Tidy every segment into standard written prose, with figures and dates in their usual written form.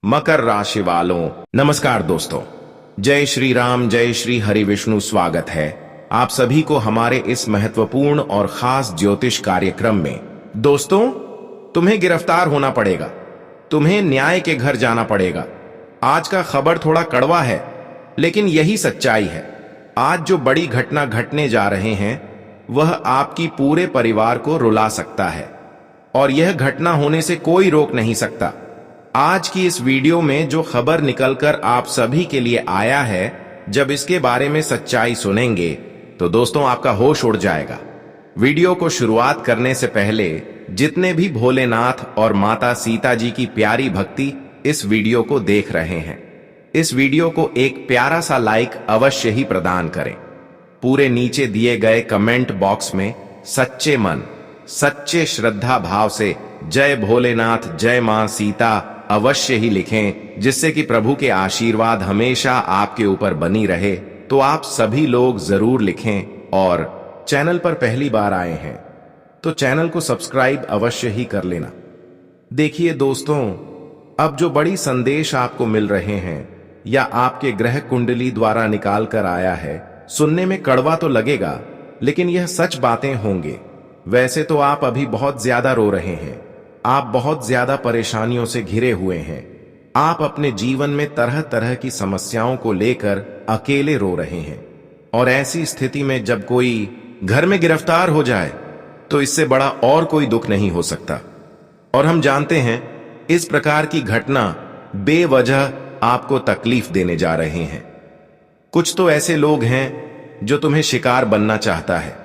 मकर राशि वालों, नमस्कार दोस्तों। जय श्री राम, जय श्री हरि विष्णु। स्वागत है आप सभी को हमारे इस महत्वपूर्ण और खास ज्योतिष कार्यक्रम में। दोस्तों, तुम्हें गिरफ्तार होना पड़ेगा, तुम्हें न्याय के घर जाना पड़ेगा। आज का खबर थोड़ा कड़वा है, लेकिन यही सच्चाई है। आज जो बड़ी घटना घटने जा रहे हैं वह आपकी पूरे परिवार को रुला सकता है, और यह घटना होने से कोई रोक नहीं सकता। आज की इस वीडियो में जो खबर निकलकर आप सभी के लिए आया है, जब इसके बारे में सच्चाई सुनेंगे तो दोस्तों आपका होश उड़ जाएगा। वीडियो को शुरुआत करने से पहले जितने भी भोलेनाथ और माता सीता जी की प्यारी भक्ति इस वीडियो को देख रहे हैं, इस वीडियो को एक प्यारा सा लाइक अवश्य ही प्रदान करें। पूरे नीचे दिए गए कमेंट बॉक्स में सच्चे मन, सच्चे श्रद्धा भाव से जय भोलेनाथ, जय मां सीता अवश्य ही लिखें, जिससे कि प्रभु के आशीर्वाद हमेशा आपके ऊपर बनी रहे। तो आप सभी लोग जरूर लिखें, और चैनल पर पहली बार आए हैं तो चैनल को सब्सक्राइब अवश्य ही कर लेना। देखिए दोस्तों, अब जो बड़ी संदेश आपको मिल रहे हैं या आपके ग्रह कुंडली द्वारा निकाल कर आया है, सुनने में कड़वा तो लगेगा, लेकिन यह सच बातें होंगे। वैसे तो आप अभी बहुत ज्यादा रो रहे हैं, आप बहुत ज्यादा परेशानियों से घिरे हुए हैं, आप अपने जीवन में तरह तरह की समस्याओं को लेकर अकेले रो रहे हैं। और ऐसी स्थिति में जब कोई घर में गिरफ्तार हो जाए तो इससे बड़ा और कोई दुख नहीं हो सकता। और हम जानते हैं इस प्रकार की घटना बेवजह आपको तकलीफ देने जा रहे हैं। कुछ तो ऐसे लोग हैं जो तुम्हें शिकार बनना चाहता है।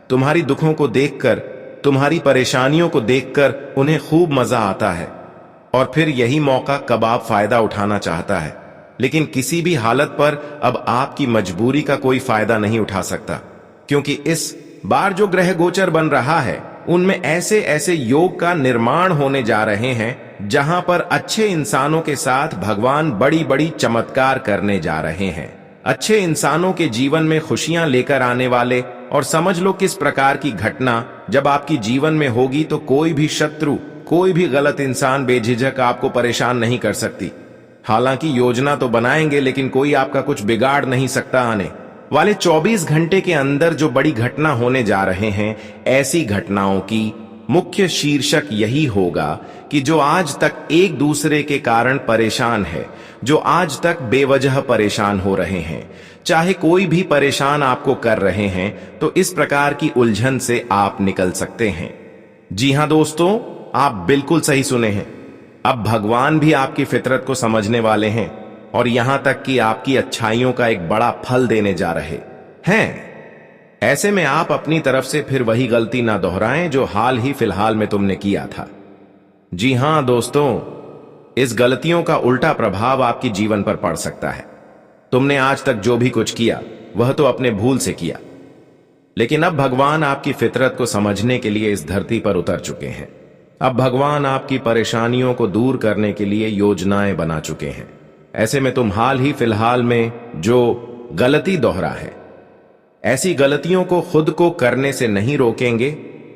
तुम्हारी दुखों को देखकर, तुम्हारी परेशानियों को देखकर उन्हें खूब मजा आता है, और फिर यही मौका कबाब फायदा उठाना चाहता है। लेकिन किसी भी हालत पर अब आपकी मजबूरी का कोई फायदा नहीं उठा सकता, क्योंकि इस बार जो ग्रह गोचर बन रहा है उनमें ऐसे ऐसे योग का निर्माण होने जा रहे हैं जहां पर अच्छे इंसानों के साथ भगवान बड़ी बड़ी चमत्कार करने जा रहे हैं। अच्छे इंसानों के जीवन में खुशियां लेकर आने वाले। और समझ लो किस प्रकार की घटना जब आपकी जीवन में होगी तो कोई भी शत्रु, कोई भी गलत इंसान बेझिझक आपको परेशान नहीं कर सकती। हालांकि योजना तो बनाएंगे, लेकिन कोई आपका कुछ बिगाड़ नहीं सकता। आने वाले 24 घंटे के अंदर जो बड़ी घटना होने जा रहे हैं, ऐसी घटनाओं की मुख्य शीर्षक यही होगा कि जो आज तक एक दूसरे के कारण परेशान है, जो आज तक बेवजह परेशान हो रहे हैं, चाहे कोई भी परेशान आपको कर रहे हैं, तो इस प्रकार की उलझन से आप निकल सकते हैं। जी हां दोस्तों, आप बिल्कुल सही सुने हैं। अब भगवान भी आपकी फितरत को समझने वाले हैं, और यहां तक कि आपकी अच्छाइयों का एक बड़ा फल देने जा रहे हैं। ऐसे में आप अपनी तरफ से फिर वही गलती ना दोहराएं जो हाल ही फिलहाल में तुमने किया था। जी हां दोस्तों, इस गलतियों का उल्टा प्रभाव आपके जीवन पर पड़ सकता है। तुमने आज तक जो भी कुछ किया वह तो अपने भूल से किया, लेकिन अब भगवान आपकी फितरत को समझने के लिए इस धरती पर उतर चुके हैं। अब भगवान आपकी परेशानियों को दूर करने के लिए योजनाएं बना चुके हैं। ऐसे में तुम हाल ही फिलहाल में जो गलती दोहरा है, ऐसी गलतियों को खुद को करने से नहीं रोकेंगे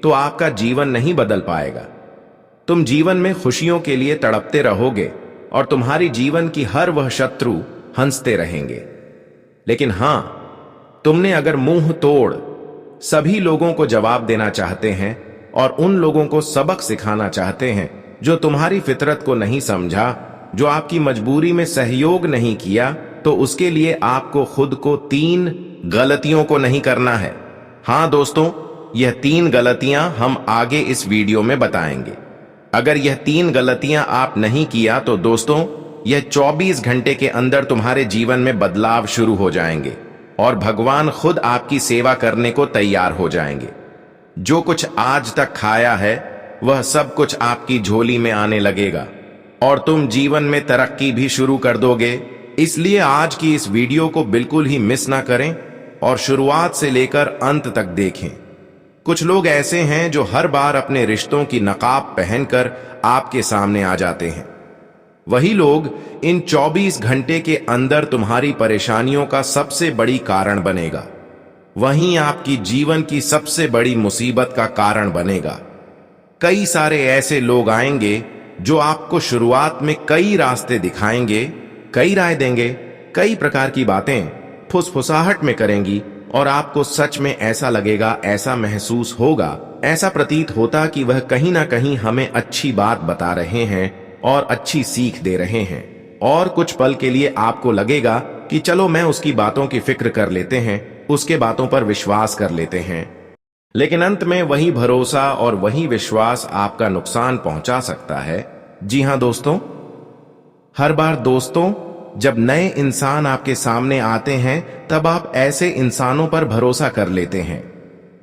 तो आपका जीवन नहीं बदल पाएगा। तुम जीवन में खुशियों के लिए तड़पते रहोगे, और तुम्हारी जीवन की हर वह शत्रु हंसते रहेंगे। लेकिन हां, तुमने अगर मुंह तोड़ सभी लोगों को जवाब देना चाहते हैं और उन लोगों को सबक सिखाना चाहते हैं जो तुम्हारी फितरत को नहीं समझा, जो आपकी मजबूरी में सहयोग नहीं किया, तो उसके लिए आपको खुद को 3 गलतियों को नहीं करना है। हां दोस्तों, यह 3 गलतियां हम आगे इस वीडियो में बताएंगे। अगर यह 3 गलतियां आप नहीं किया तो दोस्तों, यह 24 घंटे के अंदर तुम्हारे जीवन में बदलाव शुरू हो जाएंगे, और भगवान खुद आपकी सेवा करने को तैयार हो जाएंगे। जो कुछ आज तक खाया है वह सब कुछ आपकी झोली में आने लगेगा, और तुम जीवन में तरक्की भी शुरू कर दोगे। इसलिए आज की इस वीडियो को बिल्कुल ही मिस ना करें, और शुरुआत से लेकर अंत तक देखें। कुछ लोग ऐसे हैं जो हर बार अपने रिश्तों की नकाब पहनकर आपके सामने आ जाते हैं। वही लोग इन 24 घंटे के अंदर तुम्हारी परेशानियों का सबसे बड़ी कारण बनेगा। वहीं आपकी जीवन की सबसे बड़ी मुसीबत का कारण बनेगा। कई सारे ऐसे लोग आएंगे जो आपको शुरुआत में कई रास्ते दिखाएंगे, कई राय देंगे, कई प्रकार की बातें फुसफुसाहट में करेंगी और आपको सच में ऐसा लगेगा, ऐसा महसूस होगा, ऐसा प्रतीत होता कि वह कहीं ना कहीं हमें अच्छी बात बता रहे हैं और अच्छी सीख दे रहे हैं। और कुछ पल के लिए आपको लगेगा कि चलो मैं उसकी बातों की फिक्र कर लेते हैं, उसके बातों पर विश्वास कर लेते हैं। लेकिन अंत में वही भरोसा और वही विश्वास आपका नुकसान पहुंचा सकता है। जी हां दोस्तों, हर बार दोस्तों जब नए इंसान आपके सामने आते हैं तब आप ऐसे इंसानों पर भरोसा कर लेते हैं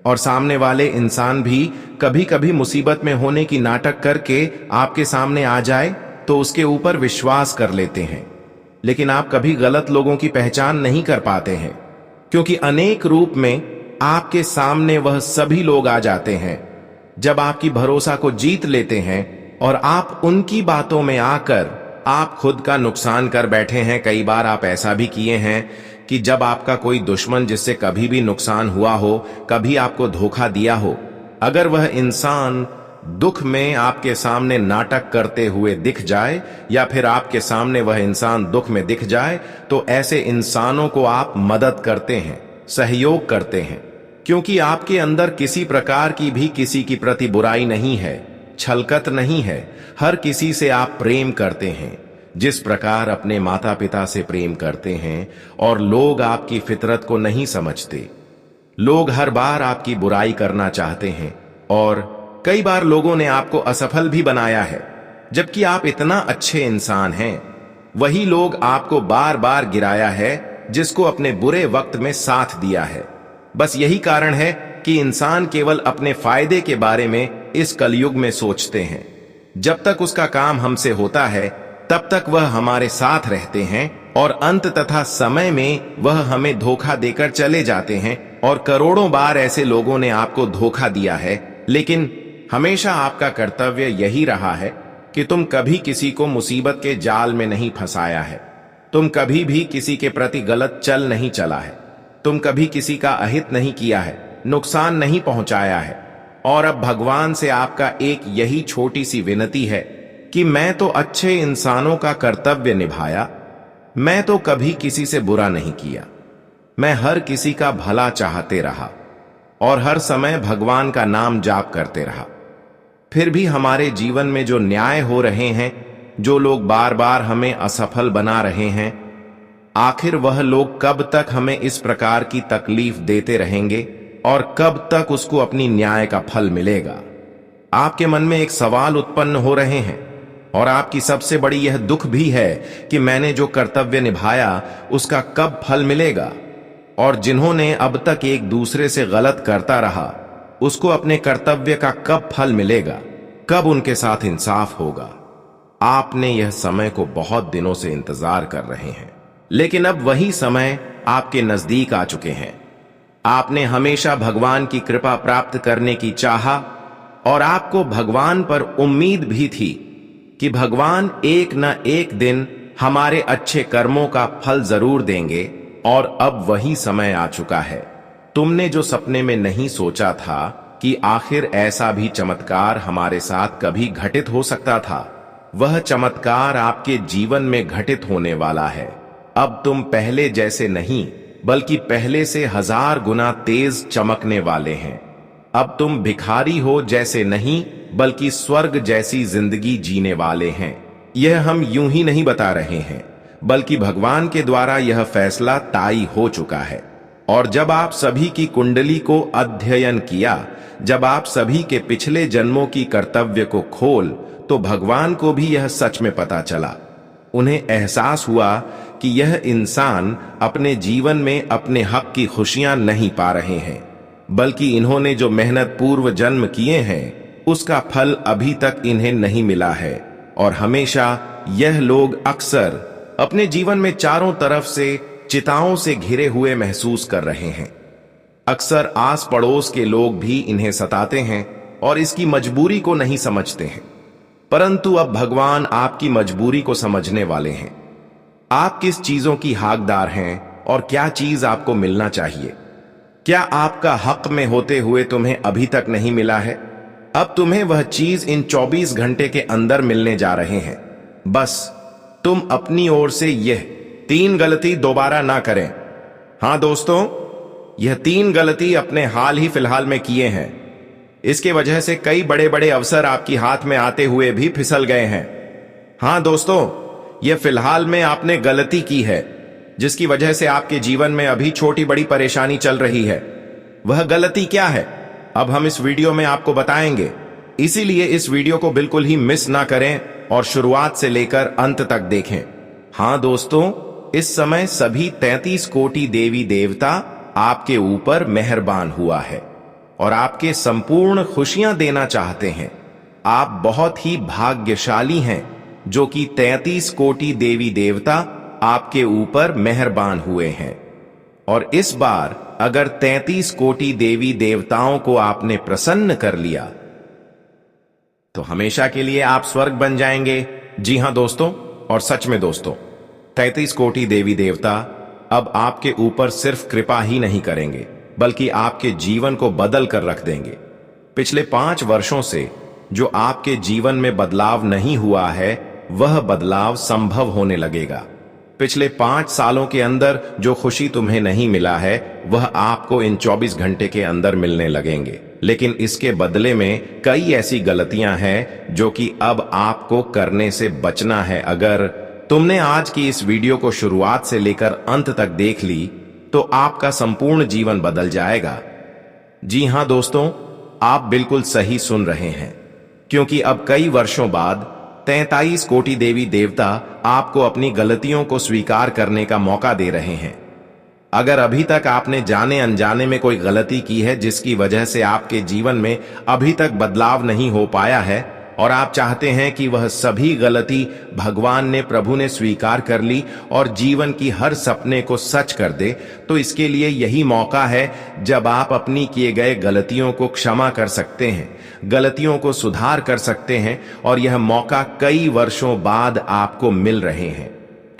और सामने वाले इंसान भी कभी कभी मुसीबत में होने की नाटक करके आपके सामने आ जाए तो उसके ऊपर विश्वास कर लेते हैं। लेकिन आप कभी गलत लोगों की पहचान नहीं कर पाते हैं, क्योंकि अनेक रूप में आपके सामने वह सभी लोग आ जाते हैं जब आपकी भरोसा को जीत लेते हैं और आप उनकी बातों में आकर आप खुद का नुकसान कर बैठे हैं। कई बार आप ऐसा भी किए हैं कि जब आपका कोई दुश्मन जिससे कभी भी नुकसान हुआ हो, कभी आपको धोखा दिया हो, अगर वह इंसान दुख में आपके सामने नाटक करते हुए दिख जाए या फिर आपके सामने वह इंसान दुख में दिख जाए, तो ऐसे इंसानों को आप मदद करते हैं, सहयोग करते हैं, क्योंकि आपके अंदर किसी प्रकार की भी किसी की प्रति बुराई नहीं है, छलकत नहीं है। हर किसी से आप प्रेम करते हैं जिस प्रकार अपने माता पिता से प्रेम करते हैं। और लोग आपकी फितरत को नहीं समझते। लोग हर बार आपकी बुराई करना चाहते हैं और कई बार लोगों ने आपको असफल भी बनाया है, जबकि आप इतना अच्छे इंसान हैं। वही लोग आपको बार बार गिराया है जिसको अपने बुरे वक्त में साथ दिया है। बस यही कारण है कि इंसान केवल अपने फायदे के बारे में इस कलयुग में सोचते हैं। जब तक उसका काम हमसे होता है तब तक वह हमारे साथ रहते हैं और अंत तथा समय में वह हमें धोखा देकर चले जाते हैं। और करोड़ों बार ऐसे लोगों ने आपको धोखा दिया है, लेकिन हमेशा आपका कर्तव्य यही रहा है कि तुम कभी किसी को मुसीबत के जाल में नहीं फंसाया है। तुम कभी भी किसी के प्रति गलत चल नहीं चला है। तुम कभी किसी का अहित नहीं किया है, नुकसान नहीं पहुंचाया है। और अब भगवान से आपका एक यही छोटी सी विनती है कि मैं तो अच्छे इंसानों का कर्तव्य निभाया, मैं तो कभी किसी से बुरा नहीं किया, मैं हर किसी का भला चाहते रहा और हर समय भगवान का नाम जाप करते रहा। फिर भी हमारे जीवन में जो न्याय हो रहे हैं, जो लोग बार बार हमें असफल बना रहे हैं, आखिर वह लोग कब तक हमें इस प्रकार की तकलीफ देते रहेंगे और कब तक उसको अपनी न्याय का फल मिलेगा? आपके मन में एक सवाल उत्पन्न हो रहे हैं और आपकी सबसे बड़ी यह दुख भी है कि मैंने जो कर्तव्य निभाया उसका कब फल मिलेगा, और जिन्होंने अब तक एक दूसरे से गलत करता रहा उसको अपने कर्तव्य का कब फल मिलेगा, कब उनके साथ इंसाफ होगा। आपने यह समय को बहुत दिनों से इंतजार कर रहे हैं, लेकिन अब वही समय आपके नजदीक आ चुके हैं। आपने हमेशा भगवान की कृपा प्राप्त करने की चाहा और आपको भगवान पर उम्मीद भी थी कि भगवान एक न एक दिन हमारे अच्छे कर्मों का फल जरूर देंगे। और अब वही समय आ चुका है। तुमने जो सपने में नहीं सोचा था कि आखिर ऐसा भी चमत्कार हमारे साथ कभी घटित हो सकता था, वह चमत्कार आपके जीवन में घटित होने वाला है। अब तुम पहले जैसे नहीं बल्कि पहले से 1000 गुना तेज चमकने वाले हैं। अब तुम भिखारी हो जैसे नहीं बल्कि स्वर्ग जैसी जिंदगी जीने वाले हैं। यह हम यूं ही नहीं बता रहे हैं, बल्कि भगवान के द्वारा यह फैसला तय हो चुका है। और जब आप सभी की कुंडली को अध्ययन किया, जब आप सभी के पिछले जन्मों की कर्तव्य को खोल, तो भगवान को भी यह सच में पता चला। उन्हें एहसास हुआ कि यह इंसान अपने जीवन में अपने हक की खुशियां नहीं पा रहे हैं, बल्कि इन्होंने जो मेहनत पूर्व जन्म किए हैं उसका फल अभी तक इन्हें नहीं मिला है। और हमेशा यह लोग अक्सर अपने जीवन में चारों तरफ से चिताओं से घिरे हुए महसूस कर रहे हैं। अक्सर आस पड़ोस के लोग भी इन्हें सताते हैं और इसकी मजबूरी को नहीं समझते हैं, परंतु अब भगवान आपकी मजबूरी को समझने वाले हैं। आप किस चीजों की हकदार हैं और क्या चीज आपको मिलना चाहिए। क्या आपका हक में होते हुए तुम्हें अभी तक नहीं मिला है? अब तुम्हें वह चीज इन 24 घंटे के अंदर मिलने जा रहे हैं। बस तुम अपनी ओर से यह 3 गलती दोबारा ना करें। हां दोस्तों, यह 3 गलती अपने हाल ही फिलहाल में किए हैं। इसके वजह से कई बड़े बड़े अवसर आपकी हाथ में आते हुए भी फिसल गए हैं। हां दोस्तों, यह फिलहाल में आपने गलती की है जिसकी वजह से आपके जीवन में अभी छोटी बड़ी परेशानी चल रही है। वह गलती क्या है, अब हम इस वीडियो में आपको बताएंगे। इसीलिए इस वीडियो को बिल्कुल ही मिस ना करें और शुरुआत से लेकर अंत तक देखें। हां दोस्तों, इस समय सभी 33 कोटि देवी देवता आपके ऊपर मेहरबान हुआ है और आपके संपूर्ण खुशियां देना चाहते हैं। आप बहुत ही भाग्यशाली हैं जो कि 33 कोटि देवी देवता आपके ऊपर मेहरबान हुए हैं। और इस बार अगर 33 कोटि देवी देवताओं को आपने प्रसन्न कर लिया तो हमेशा के लिए आप स्वर्ग बन जाएंगे। जी हां दोस्तों, और सच में दोस्तों, 33 कोटि देवी देवता अब आपके ऊपर सिर्फ कृपा ही नहीं करेंगे बल्कि आपके जीवन को बदल कर रख देंगे। पिछले 5 वर्षों से जो आपके जीवन में बदलाव नहीं हुआ है वह बदलाव संभव होने लगेगा। पिछले 5 सालों के अंदर जो खुशी तुम्हें नहीं मिला है वह आपको इन 24 घंटे के अंदर मिलने लगेंगे। लेकिन इसके बदले में कई ऐसी गलतियां हैं जो कि अब आपको करने से बचना है। अगर तुमने आज की इस वीडियो को शुरुआत से लेकर अंत तक देख ली तो आपका संपूर्ण जीवन बदल जाएगा। जी हां दोस्तों, आप बिल्कुल सही सुन रहे हैं, क्योंकि अब कई वर्षों बाद 33 कोटि देवी देवता आपको अपनी गलतियों को स्वीकार करने का मौका दे रहे हैं। अगर अभी तक आपने जाने अनजाने में कोई गलती की है जिसकी वजह से आपके जीवन में अभी तक बदलाव नहीं हो पाया है और आप चाहते हैं कि वह सभी गलती भगवान ने, प्रभु ने स्वीकार कर ली और जीवन की हर सपने को सच कर दे, तो इसके लिए यही मौका है जब आप अपनी किए गए गलतियों को क्षमा कर सकते हैं, गलतियों को सुधार कर सकते हैं। और यह मौका कई वर्षों बाद आपको मिल रहे हैं।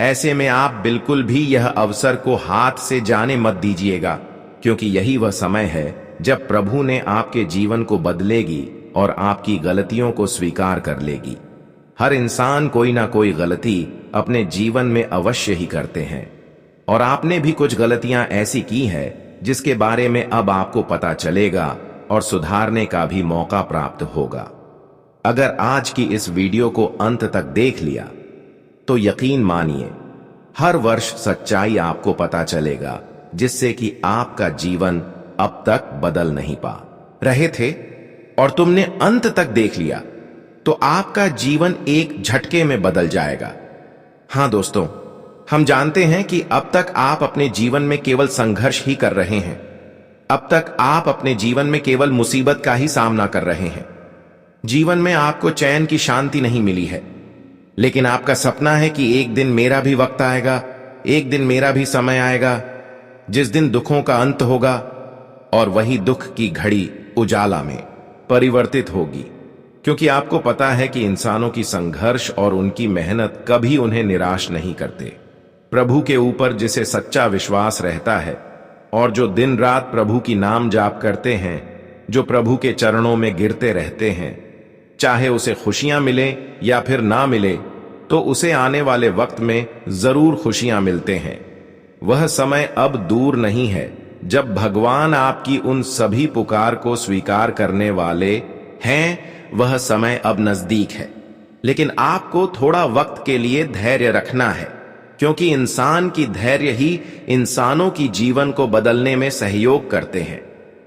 ऐसे में आप बिल्कुल भी यह अवसर को हाथ से जाने मत दीजिएगा, क्योंकि यही वह समय है जब प्रभु ने आपके जीवन को बदलेगी और आपकी गलतियों को स्वीकार कर लेगी। हर इंसान कोई ना कोई गलती अपने जीवन में अवश्य ही करते हैं और आपने भी कुछ गलतियां ऐसी की है जिसके बारे में अब आपको पता चलेगा और सुधारने का भी मौका प्राप्त होगा। अगर आज की इस वीडियो को अंत तक देख लिया तो यकीन मानिए हर वर्ष सच्चाई आपको पता चलेगा, जिससे कि आपका जीवन अब तक बदल नहीं पा रहे थे और तुमने अंत तक देख लिया तो आपका जीवन एक झटके में बदल जाएगा। हां दोस्तों, हम जानते हैं कि अब तक आप अपने जीवन में केवल संघर्ष ही कर रहे हैं। अब तक आप अपने जीवन में केवल मुसीबत का ही सामना कर रहे हैं। जीवन में आपको चैन की शांति नहीं मिली है, लेकिन आपका सपना है कि एक दिन मेरा भी वक्त आएगा, एक दिन मेरा भी समय आएगा जिस दिन दुखों का अंत होगा और वही दुख की घड़ी उजाला में परिवर्तित होगी, क्योंकि आपको पता है कि इंसानों की संघर्ष और उनकी मेहनत कभी उन्हें निराश नहीं करते। प्रभु के ऊपर जिसे सच्चा विश्वास रहता है और जो दिन रात प्रभु की नाम जाप करते हैं, जो प्रभु के चरणों में गिरते रहते हैं, चाहे उसे खुशियां मिले या फिर ना मिले, तो उसे आने वाले वक्त में जरूर खुशियां मिलते हैं। वह समय अब दूर नहीं है जब भगवान आपकी उन सभी पुकार को स्वीकार करने वाले हैं। वह समय अब नजदीक है, लेकिन आपको थोड़ा वक्त के लिए धैर्य रखना है, क्योंकि इंसान की धैर्य ही इंसानों की जीवन को बदलने में सहयोग करते हैं।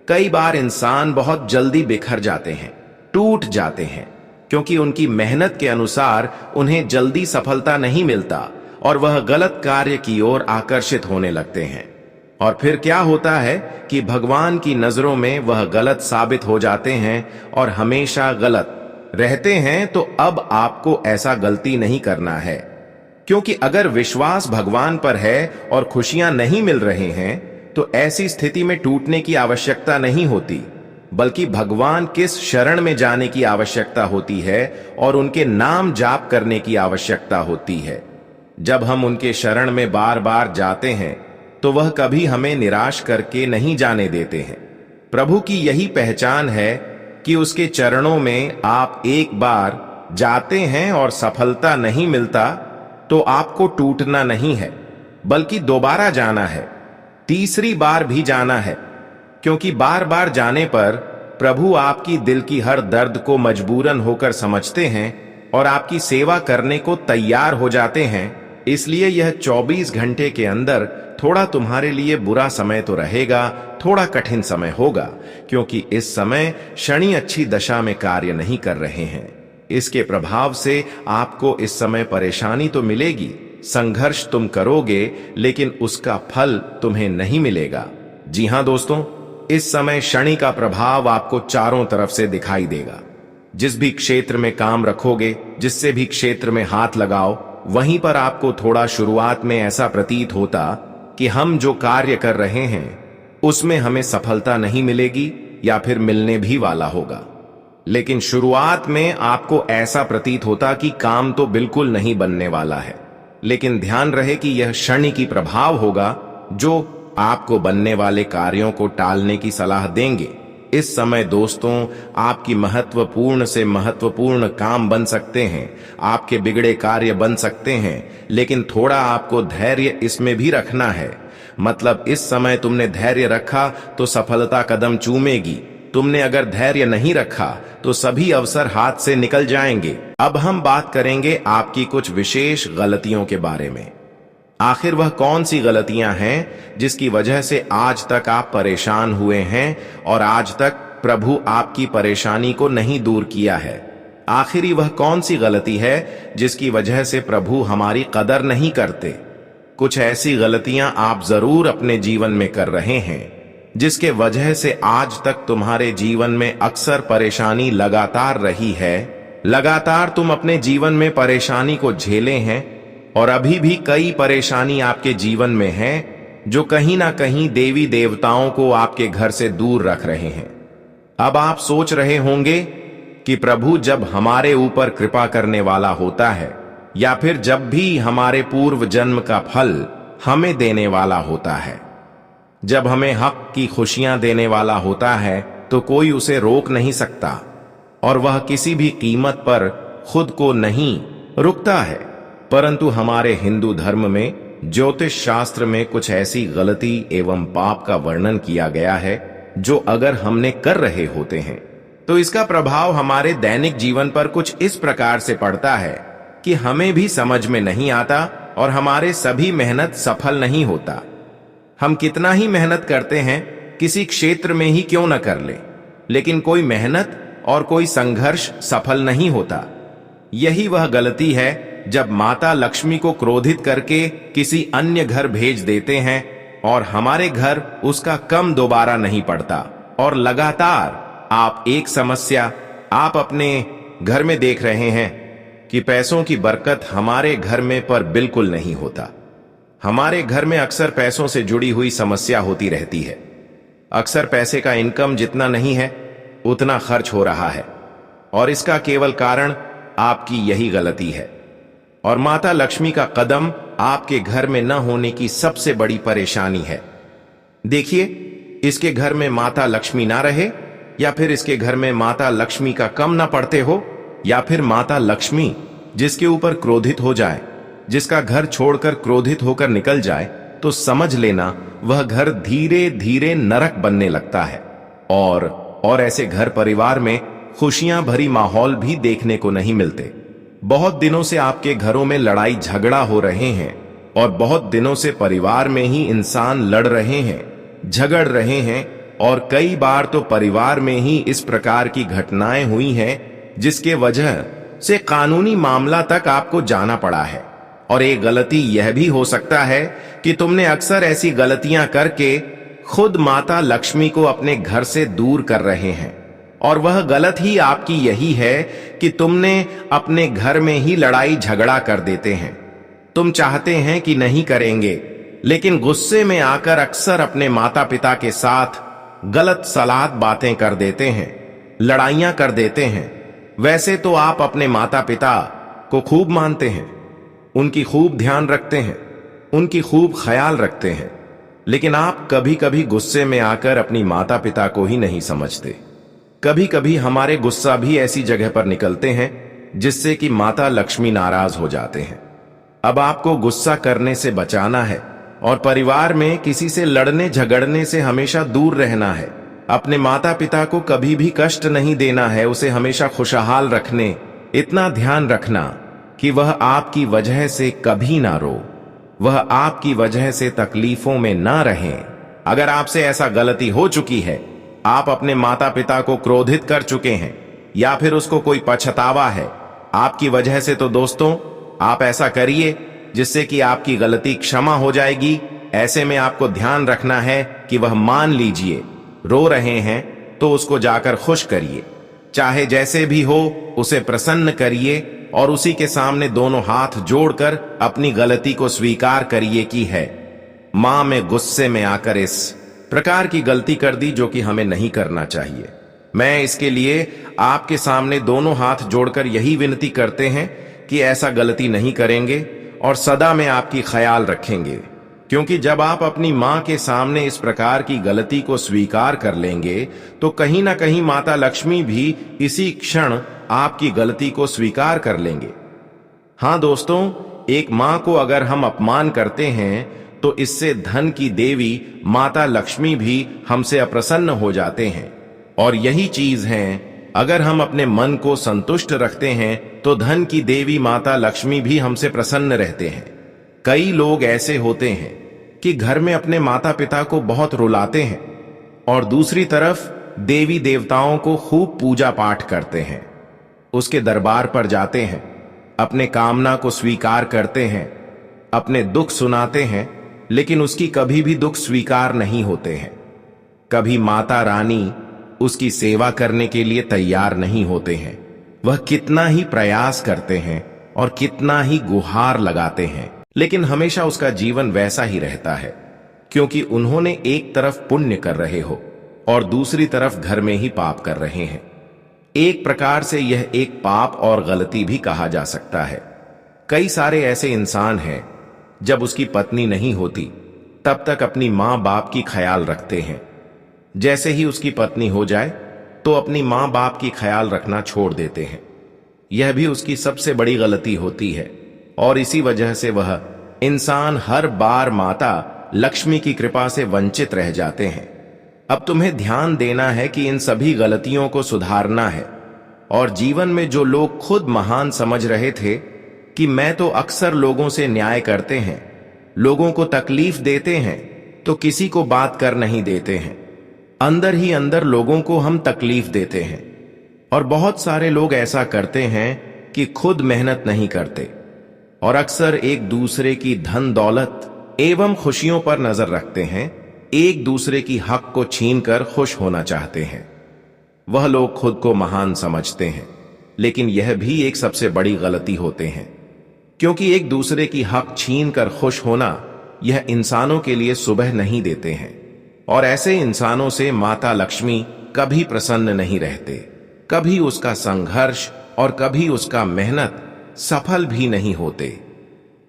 कई बार इंसान बहुत जल्दी बिखर जाते हैं, टूट जाते हैं, क्योंकि उनकी मेहनत के अनुसार उन्हें जल्दी सफलता नहीं मिलता और वह गलत कार्य की ओर आकर्षित होने लगते हैं। और फिर क्या होता है कि भगवान की नजरों में वह गलत साबित हो जाते हैं और हमेशा गलत रहते हैं। तो अब आपको ऐसा गलती नहीं करना है, क्योंकि अगर विश्वास भगवान पर है और खुशियां नहीं मिल रहे हैं तो ऐसी स्थिति में टूटने की आवश्यकता नहीं होती, बल्कि भगवान किस शरण में जाने की आवश्यकता होती है और उनके नाम जाप करने की आवश्यकता होती है। जब हम उनके शरण में बार बार जाते हैं तो वह कभी हमें निराश करके नहीं जाने देते हैं। प्रभु की यही पहचान है कि उसके चरणों में आप एक बार जाते हैं और सफलता नहीं मिलता तो आपको टूटना नहीं है, बल्कि दोबारा जाना है, तीसरी बार भी जाना है, क्योंकि बार बार जाने पर प्रभु आपकी दिल की हर दर्द को मजबूरन होकर समझते हैं और आपकी सेवा करने को तैयार हो जाते हैं। इसलिए यह 24 घंटे के अंदर थोड़ा तुम्हारे लिए बुरा समय तो रहेगा, थोड़ा कठिन समय होगा, क्योंकि इस समय शनि अच्छी दशा में कार्य नहीं कर रहे हैं। इसके प्रभाव से आपको इस समय परेशानी तो मिलेगी, संघर्ष तुम करोगे, लेकिन उसका फल तुम्हें नहीं मिलेगा। जी हां दोस्तों, इस समय शनि का प्रभाव आपको चारों तरफ से दिखाई देगा। जिस भी क्षेत्र में काम रखोगे, जिससे भी क्षेत्र में हाथ लगाओ, वहीं पर आपको थोड़ा शुरुआत में ऐसा प्रतीत होता कि हम जो कार्य कर रहे हैं उसमें हमें सफलता नहीं मिलेगी या फिर मिलने भी वाला होगा। लेकिन शुरुआत में आपको ऐसा प्रतीत होता कि काम तो बिल्कुल नहीं बनने वाला है। लेकिन ध्यान रहे कि यह शनि की प्रभाव होगा जो आपको बनने वाले कार्यों को टालने की सलाह देंगे। इस समय दोस्तों, आपकी महत्वपूर्ण से महत्वपूर्ण काम बन सकते हैं, आपके बिगड़े कार्य बन सकते हैं, लेकिन थोड़ा आपको धैर्य इसमें भी रखना है। मतलब इस समय तुमने धैर्य रखा तो सफलता कदम चूमेगी, तुमने अगर धैर्य नहीं रखा तो सभी अवसर हाथ से निकल जाएंगे। अब हम बात करेंगे आपकी कुछ विशेष गलतियों के बारे में। आखिर वह कौन सी गलतियां हैं जिसकी वजह से आज तक आप परेशान हुए हैं और आज तक प्रभु आपकी परेशानी को नहीं दूर किया है। आखिरी वह कौन सी गलती है जिसकी वजह से प्रभु हमारी कदर नहीं करते। कुछ ऐसी गलतियां आप जरूर अपने जीवन में कर रहे हैं जिसके वजह से आज तक तुम्हारे जीवन में अक्सर परेशानी लगातार रही है। लगातार तुम अपने जीवन में परेशानी को झेले हैं और अभी भी कई परेशानी आपके जीवन में है जो कहीं ना कहीं देवी देवताओं को आपके घर से दूर रख रहे हैं। अब आप सोच रहे होंगे कि प्रभु जब हमारे ऊपर कृपा करने वाला होता है या फिर जब भी हमारे पूर्व जन्म का फल हमें देने वाला होता है, जब हमें हक की खुशियां देने वाला होता है, तो कोई उसे रोक नहीं सकता और वह किसी भी कीमत पर खुद को नहीं रुकता है। परंतु हमारे हिंदू धर्म में ज्योतिष शास्त्र में कुछ ऐसी गलती एवं पाप का वर्णन किया गया है जो अगर हमने कर रहे होते हैं तो इसका प्रभाव हमारे दैनिक जीवन पर कुछ इस प्रकार से पड़ता है कि हमें भी समझ में नहीं आता और हमारे सभी मेहनत सफल नहीं होता। हम कितना ही मेहनत करते हैं, किसी क्षेत्र में ही क्यों न कर ले, लेकिन कोई मेहनत और कोई संघर्ष सफल नहीं होता। यही वह गलती है जब माता लक्ष्मी को क्रोधित करके किसी अन्य घर भेज देते हैं और हमारे घर उसका कम दोबारा नहीं पड़ता और लगातार आप एक समस्या आप अपने घर में देख रहे हैं कि पैसों की बरकत हमारे घर में पर बिल्कुल नहीं होता। हमारे घर में अक्सर पैसों से जुड़ी हुई समस्या होती रहती है। अक्सर पैसे का इनकम जितना नहीं है उतना खर्च हो रहा है और इसका केवल कारण आपकी यही गलती है। और माता लक्ष्मी का कदम आपके घर में न होने की सबसे बड़ी परेशानी है। देखिए, इसके घर में माता लक्ष्मी ना रहे या फिर इसके घर में माता लक्ष्मी का कम ना पड़ते हो या फिर माता लक्ष्मी जिसके ऊपर क्रोधित हो जाए, जिसका घर छोड़कर क्रोधित होकर निकल जाए, तो समझ लेना वह घर धीरे धीरे नरक बनने लगता है। और ऐसे घर परिवार में खुशियां भरी माहौल भी देखने को नहीं मिलते। बहुत दिनों से आपके घरों में लड़ाई झगड़ा हो रहे हैं और बहुत दिनों से परिवार में ही इंसान लड़ रहे हैं, झगड़ रहे हैं और कई बार तो परिवार में ही इस प्रकार की घटनाएं हुई हैं जिसके वजह से कानूनी मामला तक आपको जाना पड़ा है। और एक गलती यह भी हो सकता है कि तुमने अक्सर ऐसी गलतियां करके खुद माता लक्ष्मी को अपने घर से दूर कर रहे हैं और वह गलत ही आपकी यही है कि तुमने अपने घर में ही लड़ाई झगड़ा कर देते हैं। तुम चाहते हैं कि नहीं करेंगे, लेकिन गुस्से में आकर अक्सर अपने माता पिता के साथ गलत सलाह बातें कर देते हैं, लड़ाइयां कर देते हैं। वैसे तो आप अपने माता पिता को खूब मानते हैं, उनकी खूब ध्यान रखते हैं, उनकी खूब ख्याल रखते हैं, लेकिन आप कभी कभी गुस्से में आकर अपनी माता पिता को ही नहीं समझते। कभी कभी हमारे गुस्सा भी ऐसी जगह पर निकलते हैं जिससे कि माता लक्ष्मी नाराज हो जाते हैं। अब आपको गुस्सा करने से बचाना है और परिवार में किसी से लड़ने झगड़ने से हमेशा दूर रहना है। अपने माता पिता को कभी भी कष्ट नहीं देना है, उसे हमेशा खुशहाल रखने, इतना ध्यान रखना कि वह आपकी वजह से कभी ना रो, वह आपकी वजह से तकलीफों में ना रहें। अगर आपसे ऐसा गलती हो चुकी है, आप अपने माता पिता को क्रोधित कर चुके हैं या फिर उसको कोई पछतावा है आपकी वजह से, तो दोस्तों आप ऐसा करिए जिससे कि आपकी गलती क्षमा हो जाएगी। ऐसे में आपको ध्यान रखना है कि वह मान लीजिए रो रहे हैं तो उसको जाकर खुश करिए, चाहे जैसे भी हो उसे प्रसन्न करिए और उसी के सामने दोनों हाथ जोड़कर अपनी गलती को स्वीकार करिए कि है मां मैं गुस्से में आकर इस प्रकार की गलती कर दी जो कि हमें नहीं करना चाहिए। मैं इसके लिए आपके सामने दोनों हाथ जोड़कर यही विनती करते हैं कि ऐसा गलती नहीं करेंगे और सदा में आपकी ख्याल रखेंगे, क्योंकि जब आप अपनी मां के सामने इस प्रकार की गलती को स्वीकार कर लेंगे तो कहीं ना कहीं माता लक्ष्मी भी इसी क्षण आपकी गलती को स्वीकार कर लेंगे। हां दोस्तों, एक मां को अगर हम अपमान करते हैं तो इससे धन की देवी माता लक्ष्मी भी हमसे अप्रसन्न हो जाते हैं। और यही चीज है, अगर हम अपने मन को संतुष्ट रखते हैं तो धन की देवी माता लक्ष्मी भी हमसे प्रसन्न रहते हैं। कई लोग ऐसे होते हैं कि घर में अपने माता पिता को बहुत रुलाते हैं और दूसरी तरफ देवी देवताओं को खूब पूजा पाठ करते हैं, उसके दरबार पर जाते हैं, अपने कामना को स्वीकार करते हैं, अपने दुख सुनाते हैं, लेकिन उसकी कभी भी दुख स्वीकार नहीं होते हैं। कभी माता रानी उसकी सेवा करने के लिए तैयार नहीं होते हैं। वह कितना ही प्रयास करते हैं और कितना ही गुहार लगाते हैं, लेकिन हमेशा उसका जीवन वैसा ही रहता है, क्योंकि उन्होंने एक तरफ पुण्य कर रहे हो और दूसरी तरफ घर में ही पाप कर रहे हैं। एक प्रकार से यह एक पाप और गलती भी कहा जा सकता है। कई सारे ऐसे इंसान हैं जब उसकी पत्नी नहीं होती तब तक अपनी मां बाप की ख्याल रखते हैं, जैसे ही उसकी पत्नी हो जाए तो अपनी मां बाप की ख्याल रखना छोड़ देते हैं। यह भी उसकी सबसे बड़ी गलती होती है और इसी वजह से वह इंसान हर बार माता लक्ष्मी की कृपा से वंचित रह जाते हैं। अब तुम्हें ध्यान देना है कि इन सभी गलतियों को सुधारना है। और जीवन में जो लोग खुद महान समझ रहे थे कि मैं तो अक्सर लोगों से न्याय करते हैं, लोगों को तकलीफ देते हैं, तो किसी को बात कर नहीं देते हैं, अंदर ही अंदर लोगों को हम तकलीफ देते हैं। और बहुत सारे लोग ऐसा करते हैं कि खुद मेहनत नहीं करते और अक्सर एक दूसरे की धन दौलत एवं खुशियों पर नजर रखते हैं, एक दूसरे की हक को छीनकर खुश होना चाहते हैं। वह लोग खुद को महान समझते हैं, लेकिन यह भी एक सबसे बड़ी गलती होते हैं, क्योंकि एक दूसरे की हक छीनकर खुश होना यह इंसानों के लिए सुबह नहीं देते हैं। और ऐसे इंसानों से माता लक्ष्मी कभी प्रसन्न नहीं रहते, कभी उसका संघर्ष और कभी उसका मेहनत सफल भी नहीं होते।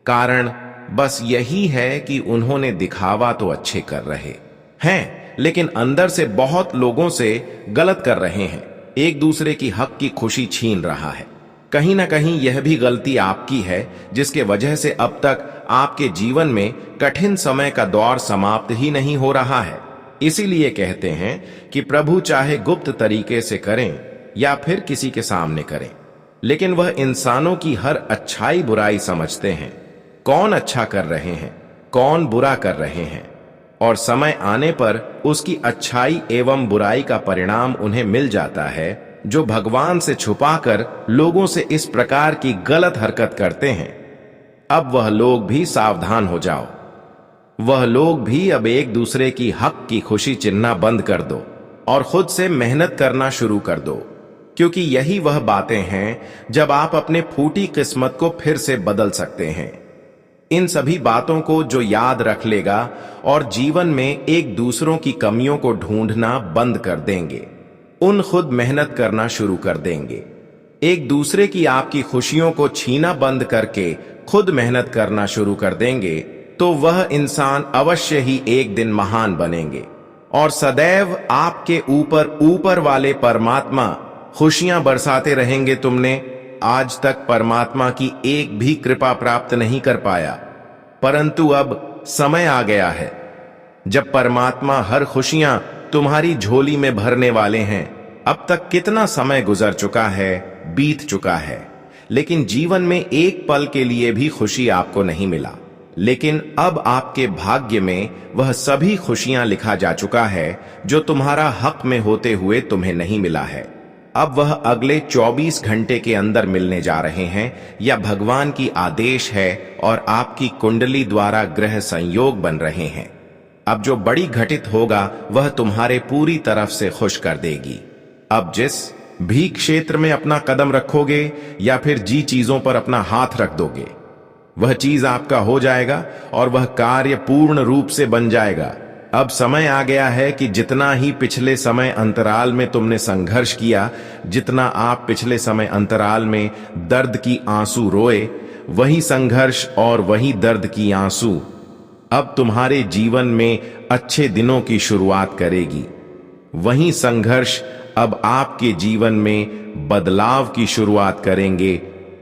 कारण बस यही है कि उन्होंने दिखावा तो अच्छे कर रहे हैं, लेकिन अंदर से बहुत लोगों से गलत कर रहे हैं, एक दूसरे की हक की खुशी छीन रहा है। कहीं ना कहीं यह भी गलती आपकी है, जिसके वजह से अब तक आपके जीवन में कठिन समय का दौर समाप्त ही नहीं हो रहा है। इसीलिए कहते हैं कि प्रभु चाहे गुप्त तरीके से करें या फिर किसी के सामने करें, लेकिन वह इंसानों की हर अच्छाई बुराई समझते हैं, कौन अच्छा कर रहे हैं, कौन बुरा कर रहे हैं, और समय आने पर उसकी अच्छाई एवं बुराई का परिणाम उन्हें मिल जाता है, जो भगवान से छुपाकर लोगों से इस प्रकार की गलत हरकत करते हैं। अब वह लोग भी सावधान हो जाओ, वह लोग भी अब एक दूसरे की हक की खुशी चिन्ना बंद कर दो और खुद से मेहनत करना शुरू कर दो, क्योंकि यही वह बातें हैं जब आप अपने फूटी किस्मत को फिर से बदल सकते हैं। इन सभी बातों को जो याद रख लेगा और जीवन में एक दूसरों की कमियों को ढूंढना बंद कर देंगे, उन खुद मेहनत करना शुरू कर देंगे, एक दूसरे की आपकी खुशियों को छीना बंद करके खुद मेहनत करना शुरू कर देंगे, तो वह इंसान अवश्य ही एक दिन महान बनेंगे और सदैव आपके ऊपर ऊपर वाले परमात्मा खुशियां बरसाते रहेंगे। तुमने आज तक परमात्मा की एक भी कृपा प्राप्त नहीं कर पाया, परंतु अब समय आ गया है जब परमात्मा हर खुशियां तुम्हारी झोली में भरने वाले हैं। अब तक कितना समय गुजर चुका है, बीत चुका है, लेकिन जीवन में एक पल के लिए भी खुशी आपको नहीं मिला। लेकिन अब आपके भाग्य में वह सभी खुशियां लिखा जा चुका है जो तुम्हारा हक में होते हुए तुम्हें नहीं मिला है। अब वह अगले 24 घंटे के अंदर मिलने जा रहे हैं, या भगवान की आदेश है और आपकी कुंडली द्वारा ग्रह संयोग बन रहे हैं। अब जो बड़ी घटित होगा वह तुम्हारे पूरी तरफ से खुश कर देगी। अब जिस भी क्षेत्र में अपना कदम रखोगे या फिर जी चीजों पर अपना हाथ रख दोगे, वह चीज आपका हो जाएगा और वह कार्य पूर्ण रूप से बन जाएगा। अब समय आ गया है कि जितना ही पिछले समय अंतराल में तुमने संघर्ष किया, जितना आप पिछले समय अंतराल में दर्द की आंसू रोए, वही संघर्ष और वही दर्द की आंसू अब तुम्हारे जीवन में अच्छे दिनों की शुरुआत करेगी। वही संघर्ष अब आपके जीवन में बदलाव की शुरुआत करेंगे,